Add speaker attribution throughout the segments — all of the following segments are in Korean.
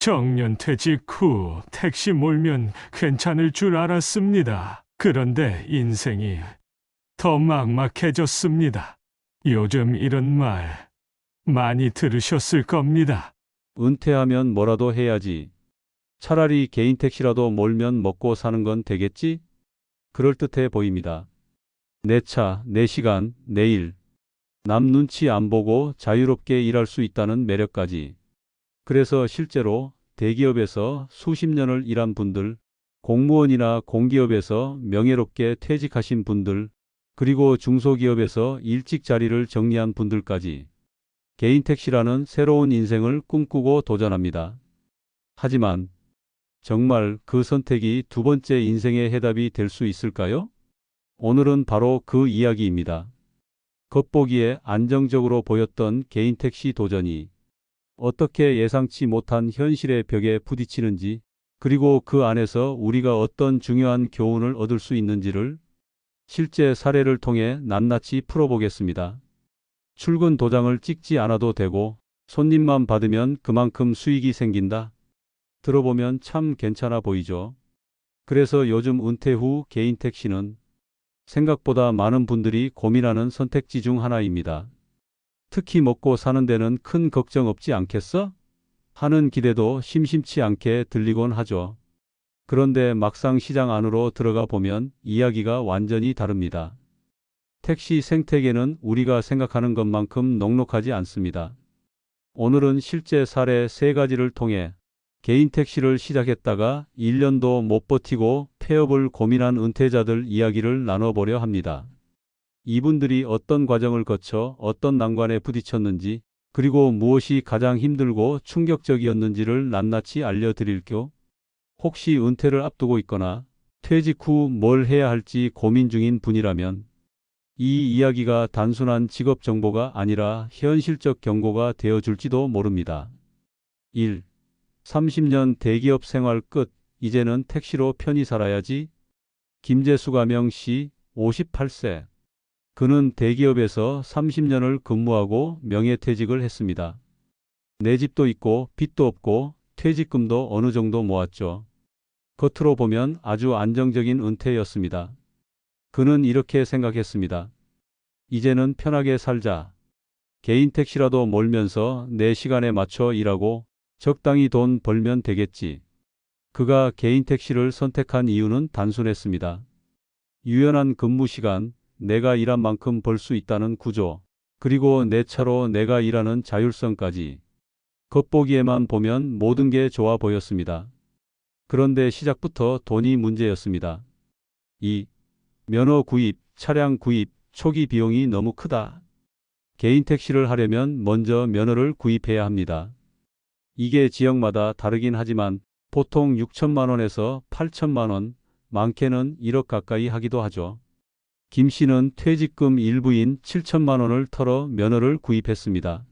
Speaker 1: 정년퇴직 후 택시 몰면 괜찮을 줄 알았습니다. 그런데 인생이 더 막막해졌습니다. 요즘 이런 말 많이 들으셨을 겁니다.
Speaker 2: 은퇴하면 뭐라도 해야지. 차라리 개인 택시라도 몰면 먹고 사는 건 되겠지? 그럴듯해 보입니다. 내 차, 내 시간, 내 일. 남 눈치 안 보고 자유롭게 일할 수 있다는 매력까지. 그래서 실제로 대기업에서 수십 년을 일한 분들, 공무원이나 공기업에서 명예롭게 퇴직하신 분들, 그리고 중소기업에서 일찍 자리를 정리한 분들까지 개인 택시라는 새로운 인생을 꿈꾸고 도전합니다. 하지만 정말 그 선택이 두 번째 인생의 해답이 될 수 있을까요? 오늘은 바로 그 이야기입니다. 겉보기에 안정적으로 보였던 개인 택시 도전이 어떻게 예상치 못한 현실의 벽에 부딪히는지, 그리고 그 안에서 우리가 어떤 중요한 교훈을 얻을 수 있는지를 실제 사례를 통해 낱낱이 풀어보겠습니다. 출근 도장을 찍지 않아도 되고 손님만 받으면 그만큼 수익이 생긴다. 들어보면 참 괜찮아 보이죠? 그래서 요즘 은퇴 후 개인 택시는 생각보다 많은 분들이 고민하는 선택지 중 하나입니다. 특히 먹고 사는 데는 큰 걱정 없지 않겠어? 하는 기대도 심심치 않게 들리곤 하죠. 그런데 막상 시장 안으로 들어가 보면 이야기가 완전히 다릅니다. 택시 생태계는 우리가 생각하는 것만큼 넉넉하지 않습니다. 오늘은 실제 사례 3가지를 통해 개인 택시를 시작했다가 1년도 못 버티고 폐업을 고민한 은퇴자들 이야기를 나눠보려 합니다. 이분들이 어떤 과정을 거쳐 어떤 난관에 부딪혔는지, 그리고 무엇이 가장 힘들고 충격적이었는지를 낱낱이 알려드릴게요. 혹시 은퇴를 앞두고 있거나 퇴직 후 뭘 해야 할지 고민 중인 분이라면 이 이야기가 단순한 직업 정보가 아니라 현실적 경고가 되어줄지도 모릅니다. 1. 30년 대기업 생활 끝, 이제는 택시로 편히 살아야지. 김재수가 명씨, 58세. 그는 대기업에서 30년을 근무하고 명예퇴직을 했습니다. 내 집도 있고 빚도 없고 퇴직금도 어느 정도 모았죠. 겉으로 보면 아주 안정적인 은퇴였습니다. 그는 이렇게 생각했습니다. 이제는 편하게 살자. 개인 택시라도 몰면서 내 시간에 맞춰 일하고 적당히 돈 벌면 되겠지. 그가 개인 택시를 선택한 이유는 단순했습니다. 유연한 근무 시간, 내가 일한 만큼 벌 수 있다는 구조, 그리고 내 차로 내가 일하는 자율성까지. 겉보기에만 보면 모든 게 좋아 보였습니다. 그런데 시작부터 돈이 문제였습니다. 2. 면허 구입, 차량 구입, 초기 비용이 너무 크다. 개인 택시를 하려면 먼저 면허를 구입해야 합니다. 이게 지역마다 다르긴 하지만 보통 6천만 원에서 8천만 원, 많게는 1억 가까이 하기도 하죠. 김 씨는 퇴직금 일부인 7천만 원을 털어 면허를 구입했습니다.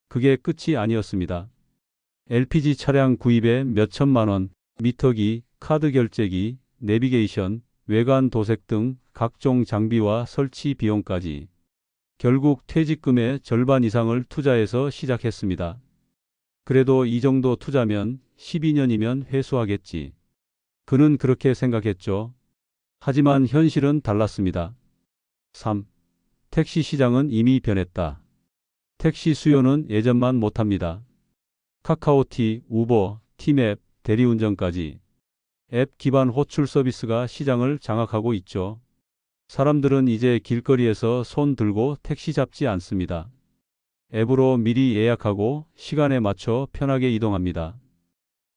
Speaker 2: 그게 끝이 아니었습니다. LPG 차량 구입에 몇 천만 원, 미터기, 카드 결제기, 내비게이션, 외관 도색 등 각종 장비와 설치 비용까지. 결국 퇴직금의 절반 이상을 투자해서 시작했습니다. 그래도 이 정도 투자면 12년이면 회수하겠지. 그는 그렇게 생각했죠. 하지만 현실은 달랐습니다. 3. 택시 시장은 이미 변했다. 택시 수요는 예전만 못합니다. 카카오티, 우버, 티맵, 대리운전까지 앱 기반 호출 서비스가 시장을 장악하고 있죠. 사람들은 이제 길거리에서 손 들고 택시 잡지 않습니다. 앱으로 미리 예약하고 시간에 맞춰 편하게 이동합니다.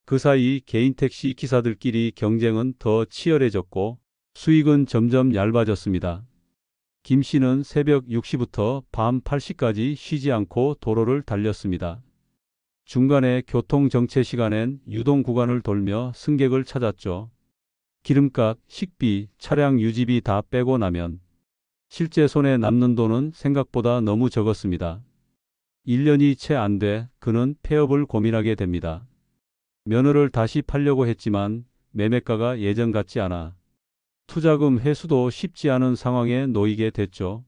Speaker 2: 그 사이 개인 택시 기사들끼리 경쟁은 더 치열해졌고 수익은 점점 얇아졌습니다. 김 씨는 새벽 6시부터 밤 8시까지 쉬지 않고 도로를 달렸습니다. 중간에 교통 정체 시간엔 유동 구간을 돌며 승객을 찾았죠. 기름값, 식비, 차량 유지비 다 빼고 나면 실제 손에 남는 돈은 생각보다 너무 적었습니다. 1년이 채 안 돼 그는 폐업을 고민하게 됩니다. 면허를 다시 팔려고 했지만 매매가가 예전 같지 않아 투자금 회수도 쉽지 않은 상황에 놓이게 됐죠.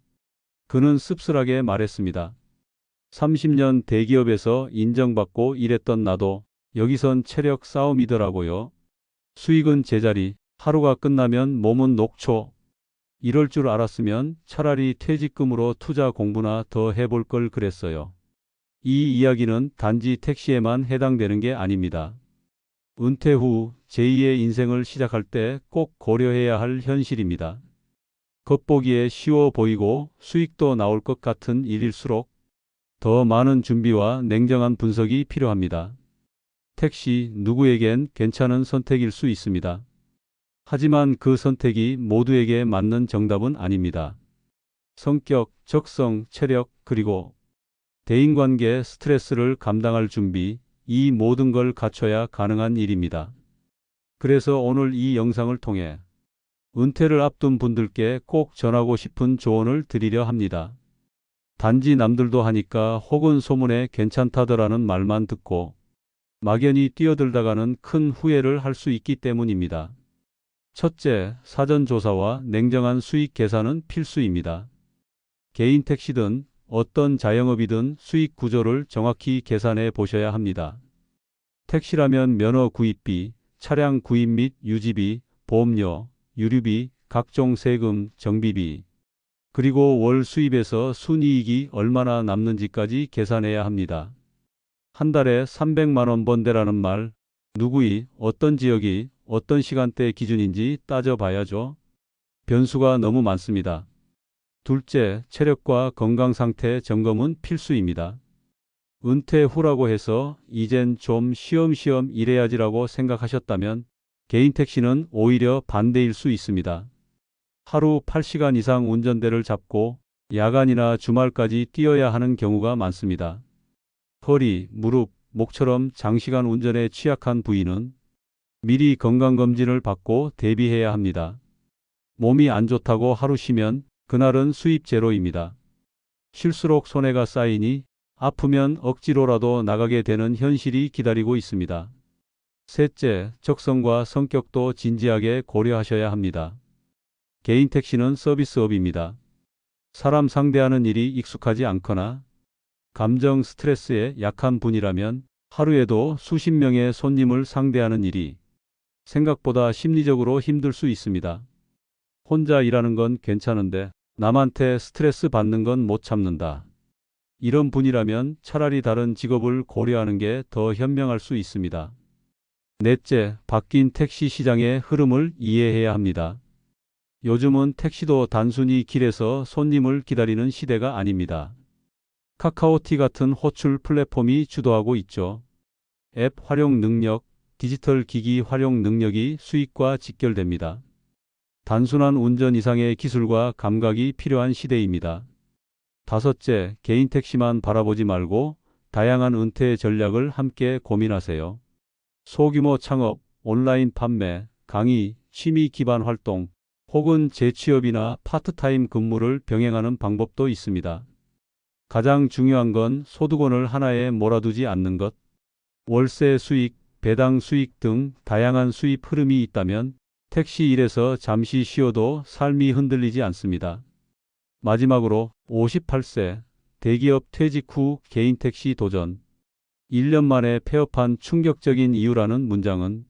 Speaker 2: 그는 씁쓸하게 말했습니다. 30년 대기업에서 인정받고 일했던 나도 여기선 체력 싸움이더라고요. 수익은 제자리, 하루가 끝나면 몸은 녹초. 이럴 줄 알았으면 차라리 퇴직금으로 투자 공부나 더 해볼 걸 그랬어요. 이 이야기는 단지 택시에만 해당되는 게 아닙니다. 은퇴 후 제2의 인생을 시작할 때 꼭 고려해야 할 현실입니다. 겉보기에 쉬워 보이고 수익도 나올 것 같은 일일수록 더 많은 준비와 냉정한 분석이 필요합니다. 택시 누구에겐 괜찮은 선택일 수 있습니다. 하지만 그 선택이 모두에게 맞는 정답은 아닙니다. 성격, 적성, 체력, 그리고 대인관계 스트레스를 감당할 준비, 이 모든 걸 갖춰야 가능한 일입니다. 그래서 오늘 이 영상을 통해 은퇴를 앞둔 분들께 꼭 전하고 싶은 조언을 드리려 합니다. 단지 남들도 하니까 혹은 소문에 괜찮다더라는 말만 듣고 막연히 뛰어들다가는 큰 후회를 할 수 있기 때문입니다. 첫째, 사전 조사와 냉정한 수익 계산은 필수입니다. 개인 택시든 어떤 자영업이든 수익 구조를 정확히 계산해 보셔야 합니다. 택시라면 면허 구입비, 차량 구입 및 유지비, 보험료, 유류비, 각종 세금, 정비비, 그리고 월 수입에서 순이익이 얼마나 남는지까지 계산해야 합니다. 한 달에 300만 원 번대라는 말, 누구이, 어떤 지역이, 어떤 시간대 기준인지 따져봐야죠. 변수가 너무 많습니다. 둘째, 체력과 건강 상태 점검은 필수입니다. 은퇴 후라고 해서 이젠 좀 쉬엄쉬엄 일해야지라고 생각하셨다면 개인 택시는 오히려 반대일 수 있습니다. 하루 8시간 이상 운전대를 잡고 야간이나 주말까지 뛰어야 하는 경우가 많습니다. 허리, 무릎, 목처럼 장시간 운전에 취약한 부위는 미리 건강검진을 받고 대비해야 합니다. 몸이 안 좋다고 하루 쉬면 그날은 수입 제로입니다. 쉴수록 손해가 쌓이니 아프면 억지로라도 나가게 되는 현실이 기다리고 있습니다. 셋째, 적성과 성격도 진지하게 고려하셔야 합니다. 개인 택시는 서비스업입니다. 사람 상대하는 일이 익숙하지 않거나 감정 스트레스에 약한 분이라면 하루에도 수십 명의 손님을 상대하는 일이 생각보다 심리적으로 힘들 수 있습니다. 혼자 일하는 건 괜찮은데 남한테 스트레스 받는 건 못 참는다. 이런 분이라면 차라리 다른 직업을 고려하는 게 더 현명할 수 있습니다. 넷째, 바뀐 택시 시장의 흐름을 이해해야 합니다. 요즘은 택시도 단순히 길에서 손님을 기다리는 시대가 아닙니다. 카카오티 같은 호출 플랫폼이 주도하고 있죠. 앱 활용 능력, 디지털 기기 활용 능력이 수익과 직결됩니다. 단순한 운전 이상의 기술과 감각이 필요한 시대입니다. 다섯째, 개인 택시만 바라보지 말고 다양한 은퇴 전략을 함께 고민하세요. 소규모 창업, 온라인 판매, 강의, 취미 기반 활동, 혹은 재취업이나 파트타임 근무를 병행하는 방법도 있습니다. 가장 중요한 건 소득원을 하나에 몰아두지 않는 것. 월세 수익, 배당 수익 등 다양한 수입 흐름이 있다면 택시 일에서 잠시 쉬어도 삶이 흔들리지 않습니다. 마지막으로 58세 대기업 퇴직 후 개인 택시 도전. 1년 만에 폐업한 충격적인 이유라는 문장은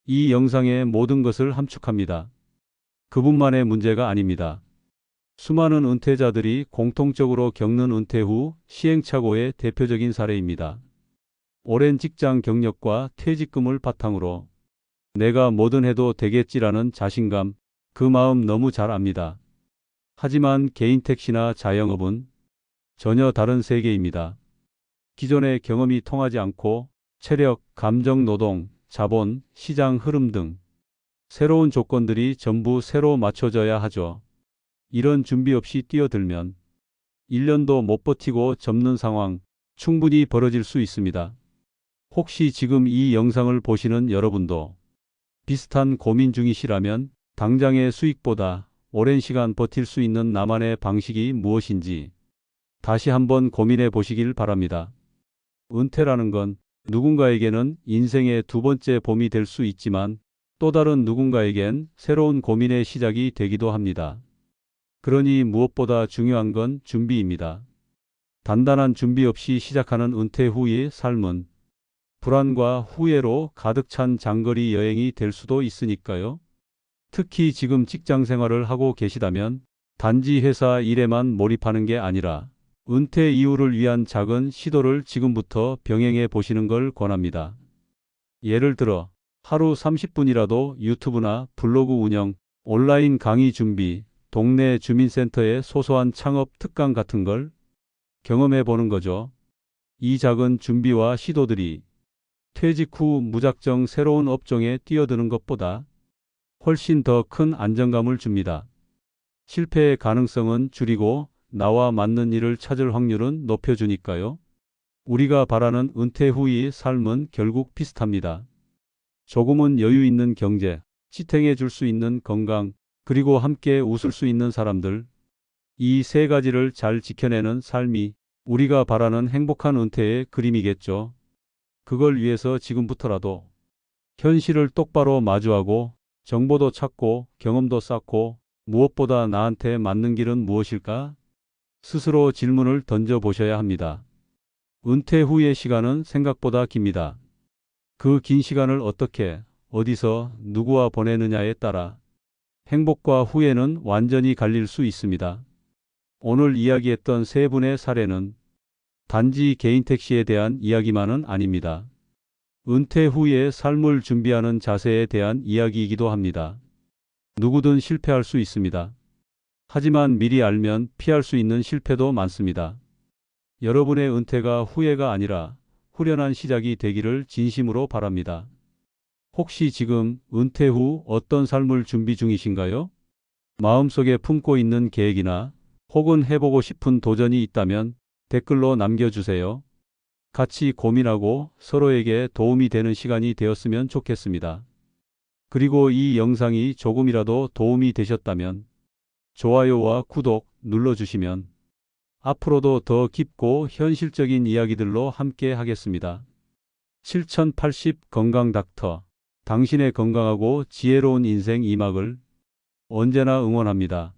Speaker 2: 이 영상의 모든 것을 함축합니다. 그분만의 문제가 아닙니다. 수많은 은퇴자들이 공통적으로 겪는 은퇴 후 시행착오의 대표적인 사례입니다. 오랜 직장 경력과 퇴직금을 바탕으로 내가 뭐든 해도 되겠지라는 자신감, 그 마음 너무 잘 압니다. 하지만 개인 택시나 자영업은 전혀 다른 세계입니다. 기존의 경험이 통하지 않고 체력, 감정 노동, 자본, 시장 흐름 등 새로운 조건들이 전부 새로 맞춰져야 하죠. 이런 준비 없이 뛰어들면 1년도 못 버티고 접는 상황 충분히 벌어질 수 있습니다. 혹시 지금 이 영상을 보시는 여러분도 비슷한 고민 중이시라면 당장의 수익보다 오랜 시간 버틸 수 있는 나만의 방식이 무엇인지 다시 한번 고민해 보시길 바랍니다. 은퇴라는 건 누군가에게는 인생의 두 번째 봄이 될 수 있지만 또 다른 누군가에겐 새로운 고민의 시작이 되기도 합니다. 그러니 무엇보다 중요한 건 준비입니다. 단단한 준비 없이 시작하는 은퇴 후의 삶은 불안과 후회로 가득 찬 장거리 여행이 될 수도 있으니까요. 특히 지금 직장 생활을 하고 계시다면 단지 회사 일에만 몰입하는 게 아니라 은퇴 이후를 위한 작은 시도를 지금부터 병행해 보시는 걸 권합니다. 예를 들어 하루 30분이라도 유튜브나 블로그 운영, 온라인 강의 준비, 동네 주민센터의 소소한 창업 특강 같은 걸 경험해 보는 거죠. 이 작은 준비와 시도들이 퇴직 후 무작정 새로운 업종에 뛰어드는 것보다 훨씬 더 큰 안정감을 줍니다. 실패의 가능성은 줄이고 나와 맞는 일을 찾을 확률은 높여주니까요. 우리가 바라는 은퇴 후의 삶은 결국 비슷합니다. 조금은 여유 있는 경제, 지탱해 줄 수 있는 건강, 그리고 함께 웃을 수 있는 사람들. 이 세 가지를 잘 지켜내는 삶이 우리가 바라는 행복한 은퇴의 그림이겠죠. 그걸 위해서 지금부터라도 현실을 똑바로 마주하고 정보도 찾고 경험도 쌓고 무엇보다 나한테 맞는 길은 무엇일까? 스스로 질문을 던져보셔야 합니다. 은퇴 후의 시간은 생각보다 깁니다. 그 긴 시간을 어떻게, 어디서, 누구와 보내느냐에 따라 행복과 후회는 완전히 갈릴 수 있습니다. 오늘 이야기했던 세 분의 사례는 단지 개인 택시에 대한 이야기만은 아닙니다. 은퇴 후의 삶을 준비하는 자세에 대한 이야기이기도 합니다. 누구든 실패할 수 있습니다. 하지만 미리 알면 피할 수 있는 실패도 많습니다. 여러분의 은퇴가 후회가 아니라 후련한 시작이 되기를 진심으로 바랍니다. 혹시 지금 은퇴 후 어떤 삶을 준비 중이신가요? 마음속에 품고 있는 계획이나 혹은 해보고 싶은 도전이 있다면 댓글로 남겨주세요. 같이 고민하고 서로에게 도움이 되는 시간이 되었으면 좋겠습니다. 그리고 이 영상이 조금이라도 도움이 되셨다면 좋아요와 구독 눌러주시면 앞으로도 더 깊고 현실적인 이야기들로 함께 하겠습니다. 7080 건강 닥터, 당신의 건강하고 지혜로운 인생 2막을 언제나 응원합니다.